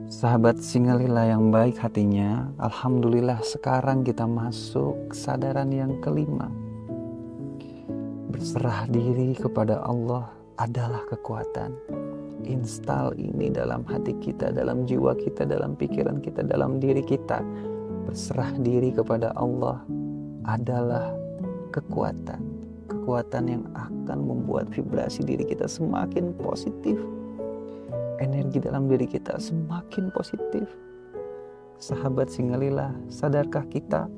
Sahabat Singalila yang baik hatinya, alhamdulillah sekarang kita masuk kesadaran yang kelima. Berserah diri kepada Allah adalah kekuatan. Install ini dalam hati kita, dalam jiwa kita, dalam pikiran kita, dalam diri kita. Berserah diri kepada Allah adalah kekuatan. Kekuatan yang akan membuat vibrasi diri kita semakin positif. Energi dalam diri kita semakin positif. Sahabat Singalila, sadarkah kita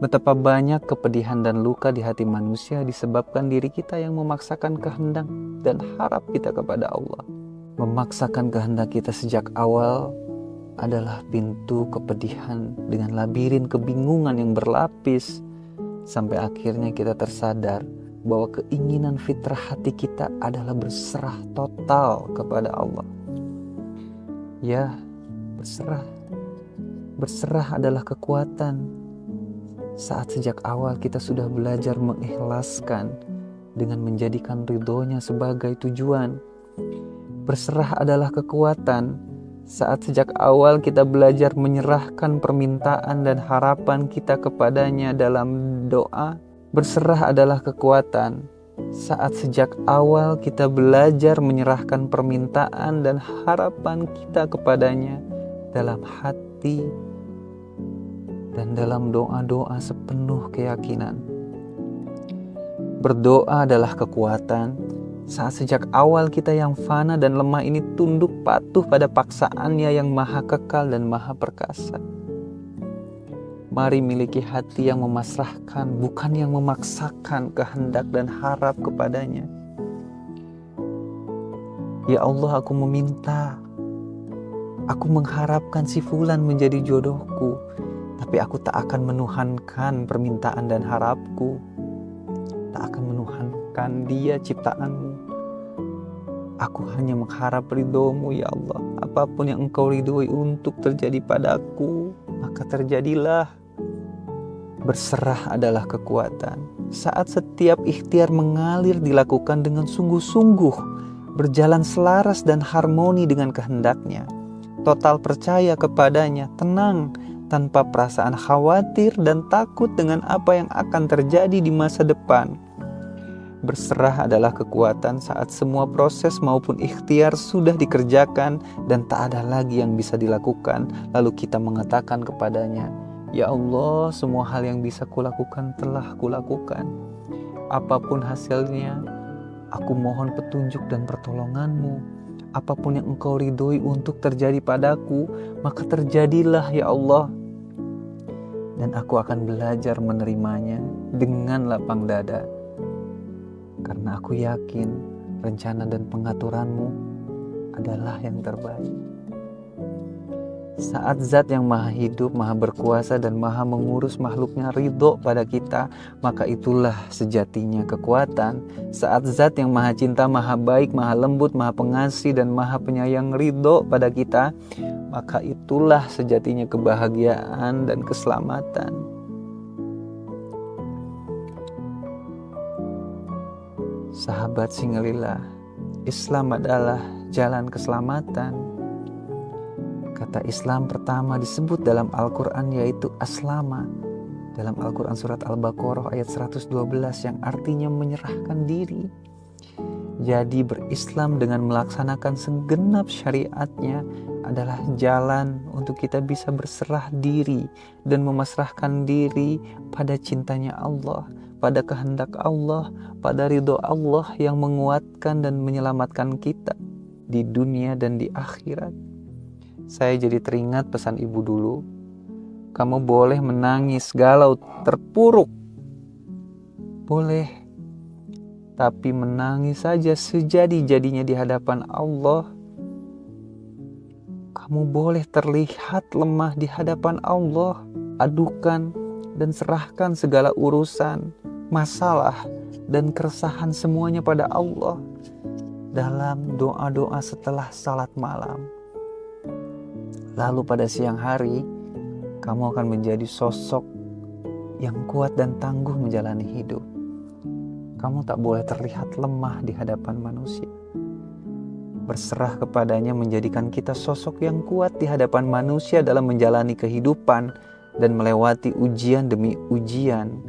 betapa banyak kepedihan dan luka di hati manusia disebabkan diri kita yang memaksakan kehendak dan harap kita kepada Allah. Memaksakan kehendak kita sejak awal adalah pintu kepedihan dengan labirin kebingungan yang berlapis, sampai akhirnya kita tersadar bahwa keinginan fitrah hati kita adalah berserah total kepada Allah. Ya, berserah. Berserah adalah kekuatan. Saat sejak awal kita sudah belajar mengikhlaskan dengan menjadikan ridhonya sebagai tujuan. Berserah adalah kekuatan. Saat sejak awal kita belajar menyerahkan permintaan dan harapan kita kepadanya dalam doa. Berserah adalah kekuatan. Saat sejak awal kita belajar menyerahkan permintaan dan harapan kita kepadanya dalam hati dan dalam doa-doa sepenuh keyakinan. Berdoa adalah kekuatan. Saat sejak awal kita yang fana dan lemah ini tunduk patuh pada paksaannya yang maha kekal dan maha perkasa. Mari miliki hati yang memasrahkan, bukan yang memaksakan kehendak dan harap kepadanya. Ya Allah, aku meminta. Aku mengharapkan si fulan menjadi jodohku, tapi aku tak akan menuhankan permintaan dan harapku. Tak akan menuhankan dia ciptaanmu. Aku hanya mengharap ridhomu ya Allah. Apapun yang engkau ridhoi untuk terjadi padaku, maka terjadilah. Berserah adalah kekuatan. Saat setiap ikhtiar mengalir dilakukan dengan sungguh-sungguh, berjalan selaras dan harmoni dengan kehendaknya, total percaya kepadanya, tenang, tanpa perasaan khawatir dan takut dengan apa yang akan terjadi di masa depan. Berserah adalah kekuatan saat semua proses maupun ikhtiar sudah dikerjakan dan tak ada lagi yang bisa dilakukan, lalu kita mengatakan kepadanya, Ya Allah, semua hal yang bisa kulakukan telah kulakukan. Apapun hasilnya, aku mohon petunjuk dan pertolonganmu. Apapun yang engkau ridhoi untuk terjadi padaku, maka terjadilah ya Allah. Dan aku akan belajar menerimanya dengan lapang dada. Karena aku yakin rencana dan pengaturanmu adalah yang terbaik. Saat zat yang maha hidup, maha berkuasa dan maha mengurus makhluknya ridho pada kita, maka itulah sejatinya kekuatan. Saat zat yang maha cinta, maha baik, maha lembut, maha pengasih dan maha penyayang ridho pada kita, maka itulah sejatinya kebahagiaan dan keselamatan. Sahabat Singalila, Islam adalah jalan keselamatan. Kata Islam pertama disebut dalam Al-Quran yaitu aslama. Dalam Al-Quran surat Al-Baqarah ayat 112 yang artinya menyerahkan diri. Jadi berislam dengan melaksanakan segenap syariatnya adalah jalan untuk kita bisa berserah diri dan memasrahkan diri pada cintanya Allah, pada kehendak Allah, pada ridho Allah yang menguatkan dan menyelamatkan kita di dunia dan di akhirat. Saya jadi teringat pesan ibu dulu. Kamu boleh menangis, galau, terpuruk. Boleh. Tapi menangis saja sejadi-jadinya di hadapan Allah. Kamu boleh terlihat lemah di hadapan Allah. Adukan dan serahkan segala urusan, masalah, dan keresahan semuanya pada Allah dalam doa-doa setelah salat malam. Lalu pada siang hari, kamu akan menjadi sosok yang kuat dan tangguh menjalani hidup. Kamu tak boleh terlihat lemah di hadapan manusia. Berserah kepadanya menjadikan kita sosok yang kuat di hadapan manusia dalam menjalani kehidupan dan melewati ujian demi ujian.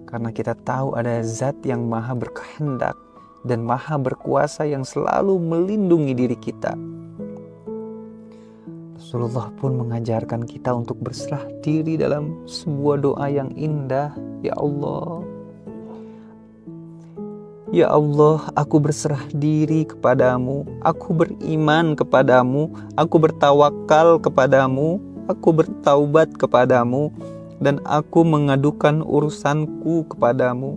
Karena kita tahu ada zat yang maha berkehendak dan maha berkuasa yang selalu melindungi diri kita. Rasulullah pun mengajarkan kita untuk berserah diri dalam sebuah doa yang indah. Ya Allah, aku berserah diri kepadamu, aku beriman kepadamu, aku bertawakal kepadamu, aku bertaubat kepadamu, dan aku mengadukan urusanku kepadamu.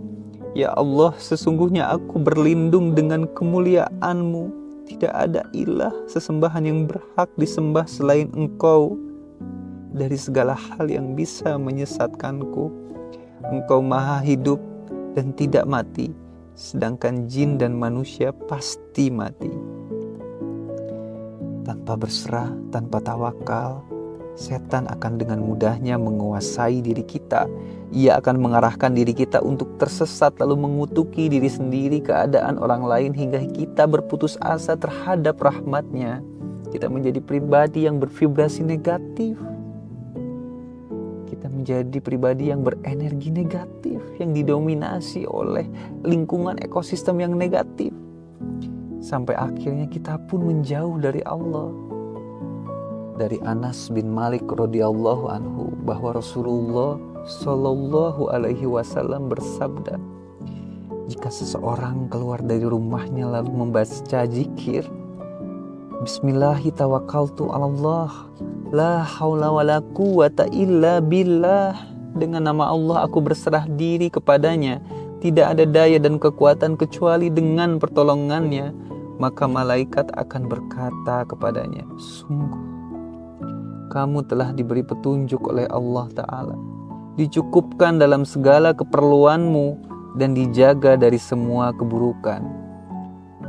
Ya Allah, sesungguhnya aku berlindung dengan kemuliaan-Mu. Tidak ada ilah sesembahan yang berhak disembah selain Engkau dari segala hal yang bisa menyesatkanku. Engkau maha hidup dan tidak mati, sedangkan jin dan manusia pasti mati. Tanpa berserah, tanpa tawakal, setan akan dengan mudahnya menguasai diri kita. Ia akan mengarahkan diri kita untuk tersesat lalu mengutuki diri sendiri, keadaan orang lain, hingga kita berputus asa terhadap rahmat-Nya. Kita menjadi pribadi yang bervibrasi negatif. Kita menjadi pribadi yang berenergi negatif, yang didominasi oleh lingkungan ekosistem yang negatif. Sampai akhirnya kita pun menjauh dari Allah. Dari Anas bin Malik radhiyallahu anhu bahwa Rasulullah Shallallahu alaihi wasallam bersabda, jika seseorang keluar dari rumahnya lalu membaca zikir, Bismillahi tawakkaltu 'alallah, la haula wala quwata illa billah. Dengan nama Allah aku berserah diri kepadanya, tidak ada daya dan kekuatan kecuali dengan pertolongannya. Maka malaikat akan berkata kepadanya, sungguh kamu telah diberi petunjuk oleh Allah Ta'ala, dicukupkan dalam segala keperluanmu, dan dijaga dari semua keburukan,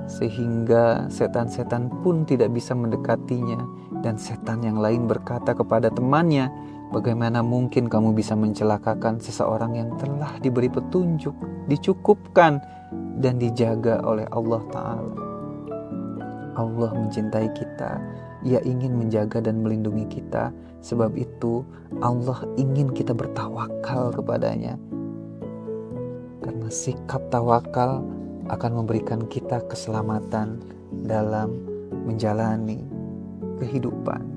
sehingga setan-setan pun tidak bisa mendekatinya. Dan setan yang lain berkata kepada temannya, bagaimana mungkin kamu bisa mencelakakan seseorang yang telah diberi petunjuk, dicukupkan, dan dijaga oleh Allah Ta'ala. Allah mencintai kita, Ia ingin menjaga dan melindungi kita. Sebab itu Allah ingin kita bertawakal kepadanya. Karena sikap tawakal akan memberikan kita keselamatan dalam menjalani kehidupan.